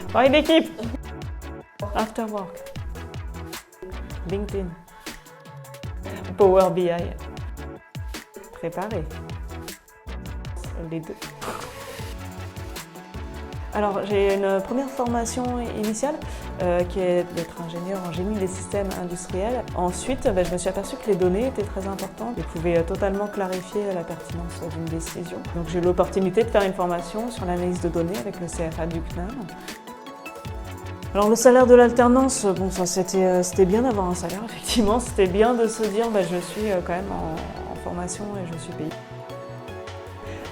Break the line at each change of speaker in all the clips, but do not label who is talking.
Travail d'équipe. After work. LinkedIn. Power BI. Préparer. Les deux. Alors, j'ai une première formation initiale qui est d'être ingénieur en génie des systèmes industriels. Ensuite, je me suis aperçue que les données étaient très importantes et pouvaient totalement clarifier la pertinence d'une décision. Donc, j'ai eu l'opportunité de faire une formation sur l'analyse de données avec le CFA du CNAM. Alors, le salaire de l'alternance, bon, ça c'était bien d'avoir un salaire, effectivement. C'était bien de se dire, je suis quand même en formation et je suis payée.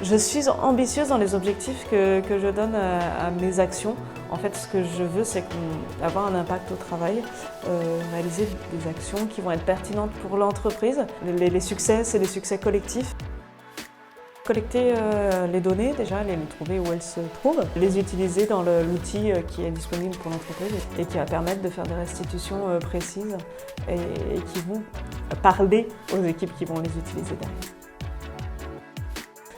Je suis ambitieuse dans les objectifs que je donne à mes actions. En fait, ce que je veux, c'est avoir un impact au travail, réaliser des actions qui vont être pertinentes pour l'entreprise. Les succès, c'est des succès collectifs. Collecter les données, déjà, les trouver où elles se trouvent, les utiliser dans l'outil qui est disponible pour l'entreprise et qui va permettre de faire des restitutions précises et qui vont parler aux équipes qui vont les utiliser derrière.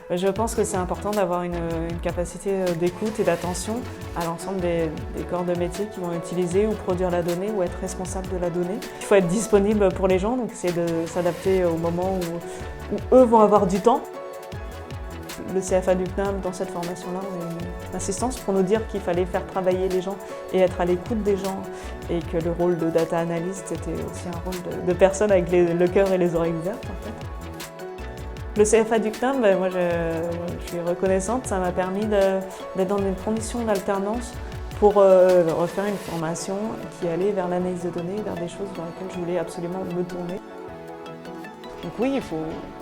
Je pense que c'est important d'avoir une capacité d'écoute et d'attention à l'ensemble des corps de métier qui vont utiliser ou produire la donnée ou être responsable de la donnée. Il faut être disponible pour les gens, donc c'est de s'adapter au moment où eux vont avoir du temps. Le CFA du CNAM, dans cette formation-là, on a une insistance pour nous dire qu'il fallait faire travailler les gens et être à l'écoute des gens et que le rôle de data analyst était aussi un rôle de personne avec le cœur et les oreilles ouvertes, en fait. Le CFA du CNAM, moi je suis reconnaissante, ça m'a permis d'être dans des conditions d'alternance pour refaire une formation qui allait vers l'analyse de données, vers des choses vers lesquelles je voulais absolument me tourner. Donc oui,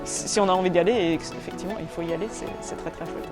si on a envie d'y aller, et effectivement il faut y aller, c'est très très chouette.